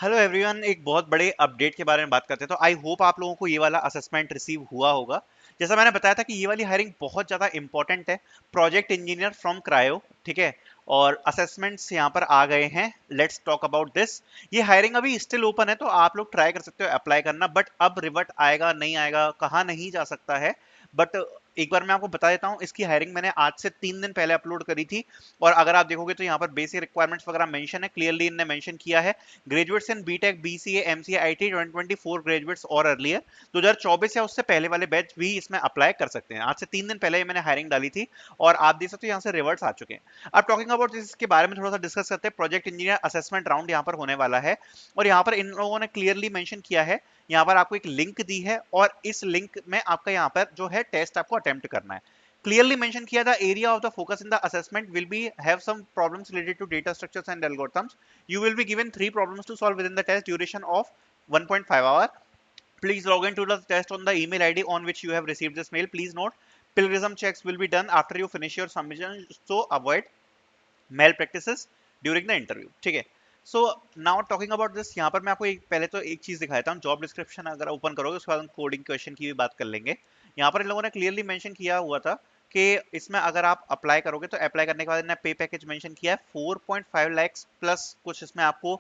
Hello everyone, एक बहुत बड़े अपडेट के बारे में बात करते हैं। तो आई होप आप लोगों को ये वाला असेसमेंट रिसीव हुआ होगा। जैसा मैंने बताया था कि ये वाली हायरिंग बहुत ज़्यादा इंपॉर्टेंट है। प्रोजेक्ट इंजीनियर फ्रॉम क्रायो, ठीक है। और असेसमेंट्स यहाँ पर आ गए हैं। Let's talk about this. ये हायरिंग अभी स्टिल ओपन है, तो आप लोग ट्राई कर सकते हो अप्लाई करना, बट अब रिवर्ट आएगा नहीं आएगा, कहाँ नहीं जा सकता है। बट एक बार मैं आपको बता देता हूँ, इसकी हायरिंग मैंने आज से 3 दिन पहले अपलोड करी थी। और अगर आप देखोगे तो यहाँ पर बेसिक रिक्वायरमेंट्स वगैरह मेंशन है, क्लियरली इनने मेंशन किया है। Graduates in BTech, BCA, MCA, IT 2024 graduates और अर्लियर 2024 या उससे पहले वाले बैच भी इसमें अप्लाई कर सकते हैं। आज से 3 दिन पहले मैंने हायरिंग डाली थी और आप देख सकते हो यहाँ से रिवर्ट्स आ चुके हैं। अब टॉकिंग अबाउट इसके बारे में थोड़ा सा डिस्कस करते हैं। प्रोजेक्ट इंजीनियर असेसमेंट राउंड यहाँ पर होने वाला है और यहाँ पर इन लोगों ने क्लियरली मेंशन किया है। यहाँ पर आपको एक लिंक दी है और इस लिंक में आपका यहाँ पर जो है टेस्ट आपको अटेम्प्ट करना है। Clearly mentioned किया the area of the focus in the assessment will be have some problems related to data structures and algorithms. You will be given 3 problems to solve within the test duration of 1.5 hour. Please log into the test on the email ID on which you have received this mail. Please note, plagiarism checks will be done after you finish your submission, so avoid malpractices during the interview. ठीक है। So now talking about this, यहाँ पर मैं आपको पहले तो एक चीज दिखाता हूँ। जॉब डिस्क्रिप्शन अगर ओपन करोगे उसके बाद हम कोडिंग क्वेश्चन की भी बात कर लेंगे। यहाँ पर इन लोगों ने क्लियरली मेंशन किया हुआ था कि इसमें अगर आप अप्लाई करोगे तो अप्लाई करने के बाद इन्होंने पे पैकेज मेंशन किया है 4.5 लाख प्लस कुछ इसमें आपको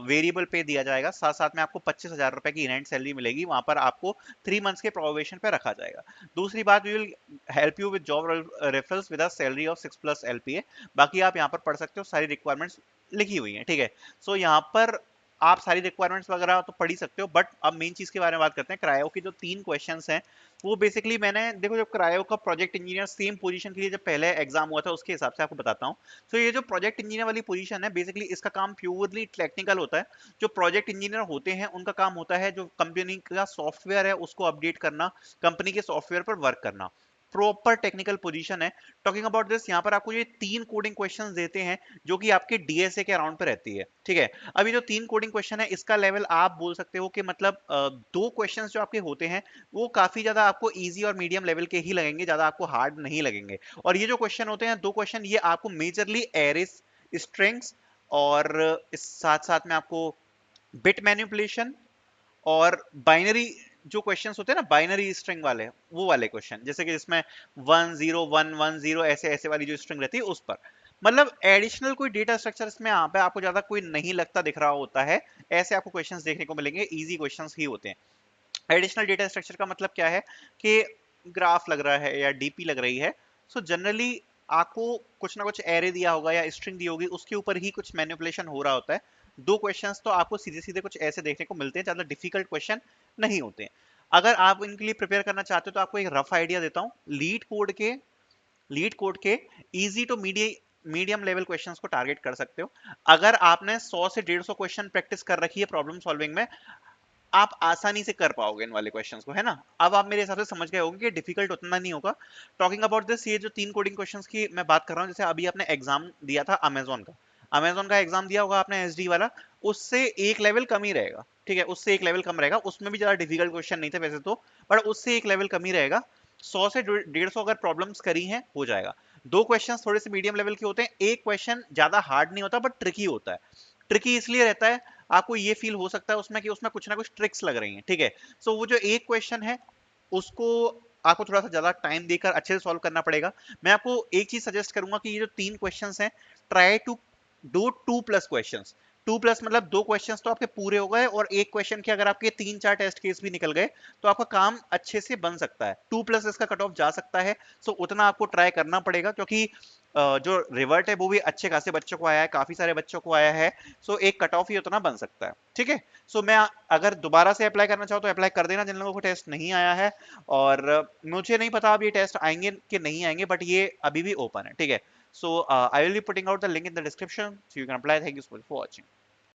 वेरिएबल पे दिया जाएगा। साथ साथ में आपको 25,000 रुपए की इनहैंड सैलरी मिलेगी। वहां पर आपको 3 मंथ्स के प्रोबेशन पे रखा जाएगा। दूसरी बात, we will help you with job referrals with a salary of 6+ LPA। बाकी आप यहाँ पर पढ़ सकते हो, सारी रिक्वायरमेंट्स लिखी हुई है, ठीक है। सो यहाँ पर आप सारी रिक्वायरमेंट्स वगैरह तो पढ़ ही सकते हो, बट अब मेन चीज के बारे में बात करते हैं। क्रायो की जो 3 क्वेश्चंस हैं वो बेसिकली मैंने देखो, जब क्रायो का प्रोजेक्ट इंजीनियर सेम पोजीशन के लिए जब पहले एग्जाम हुआ था उसके हिसाब से आपको बताता हूँ। तो ये जो प्रोजेक्ट इंजीनियर वाली पोजीशन है, बेसिकली इसका काम प्योरली टेक्निकल होता है। जो प्रोजेक्ट इंजीनियर होते हैं उनका काम होता है जो कंपनी का सॉफ्टवेयर है उसको अपडेट करना, कंपनी के सॉफ्टवेयर पर वर्क करना। प्रॉपर टेक्निकल पोजीशन है। टॉकिंग अबाउट दिस, यहाँ पर आपको ये 3 कोडिंग क्वेश्चंस देते हैं जो कि आपके डीएसए के अराउंड पे रहती है, ठीक है। अब ये जो 3 कोडिंग क्वेश्चन है इसका लेवल आप बोल सकते हो कि मतलब 2 क्वेश्चंस जो आपके होते हैं वो काफी ज्यादा आपको इजी और मीडियम लेवल के ही लगेंगे, ज्यादा आपको हार्ड नहीं लगेंगे। और ये जो क्वेश्चन होते हैं 2 क्वेश्चन, ये आपको मेजरली एरेस, स्ट्रिंग्स और इस साथ साथ में आपको बिट मैनिपुलेशन और बाइनरी जो क्वेश्चंस होते हैं ना, बाइनरी स्ट्रिंग वाले, वो वाले क्वेश्चन, जैसे कि जिसमें 1 0 1 1 0 ऐसे ऐसे वाली जो स्ट्रिंग रहती है उस पर, मतलब एडिशनल कोई डेटा स्ट्रक्चर इसमें यहाँ पे आपको ज्यादा कोई नहीं लगता दिख रहा होता है। ऐसे आपको क्वेश्चंस देखने को मिलेंगे, इजी क्वेश्चंस ही होते हैं। एडिशनल डेटा स्ट्रक्चर का मतलब क्या है कि ग्राफ लग रहा है या डीपी लग रही है। सो जनरली आपको कुछ ना कुछ एरे दिया होगा या स्ट्रिंग दी होगी, उसके ऊपर ही कुछ मैनिपुलेशन हो रहा होता है। 2 क्वेश्चंस तो आपको सीधे सीधे कुछ ऐसे देखने को मिलते हैं, ज्यादा डिफिकल्ट क्वेश्चन नहीं होते हैं। अगर आप इनके लिए प्रिपेयर करना चाहते हो तो आपको एक रफ आइडिया देता हूँ। लीड कोड के easy to medium level questions को टारगेट कर सकते हो। अगर आपने 100 से 150 क्वेश्चन प्रैक्टिस कर रखी है प्रॉब्लम सॉल्विंग में, आप आसानी से कर पाओगे इन वाले क्वेश्चंस को, है ना। अब आप मेरे हिसाब से समझ गए होंगे कि डिफिकल्ट उतना नहीं होगा। टॉकिंग अबाउट दिस, ये जो 3 कोडिंग क्वेश्चंस की मैं बात कर रहा हूँ, जैसे अभी आपने एग्जाम दिया था अमेजोन का एग्जाम दिया होगा आपने, एसडी वाला, उससे एक लेवल कम ही रहेगा, ठीक है। उससे एक लेवल कम रहेगा, उसमें भी ज्यादा डिफिकल्ट क्वेश्चन नहीं थे वैसे तो, पर उससे एक लेवल कम ही रहेगा। 100 से 150 अगर प्रॉब्लम्स करी हैं हो जाएगा। 2 क्वेश्चन थोड़े से मीडियम लेवल के होते हैं, एक क्वेश्चन ज्यादा हार्ड नहीं होता बट ट्रिकी होता है। ट्रिकी इसलिए रहता है, आपको ये फील हो सकता है उसमें कि उसमें कुछ ना कुछ ट्रिक्स लग रही हैं, ठीक है। सो वो जो एक क्वेश्चन है उसको आपको थोड़ा सा ज्यादा टाइम देकर अच्छे से सॉल्व करना पड़ेगा। मैं आपको एक चीज सजेस्ट करूंगा कि ये जो 3 क्वेश्चंस हैं, ट्राई टू डू 2+ क्वेश्चंस। 2+ मतलब 2 क्वेश्चंस तो आपके पूरे हो गए और एक क्वेश्चन के अगर आपके 3 4 टेस्ट केस भी निकल गए तो आपका काम अच्छे से बन सकता है। 2+ इसका कट ऑफ जा सकता है। सो उतना आपको ट्राई करना पड़ेगा, क्योंकि जो रिवर्ट है वो भी अच्छे खासे बच्चों को आया है, काफी सारे बच्चों को आया है। सो एक कट ऑफ ही उतना बन सकता है, ठीक है। सो मैं अगर दोबारा से अप्लाई करना चाहो तो अप्लाई कर देना जिन लोगों को टेस्ट नहीं आया है। और मुझे नहीं पता अब ये टेस्ट आएंगे कि नहीं आएंगे, बट ये अभी भी ओपन है, ठीक है। So I will be putting out the link in the description, so you can apply. Thank you so much for watching.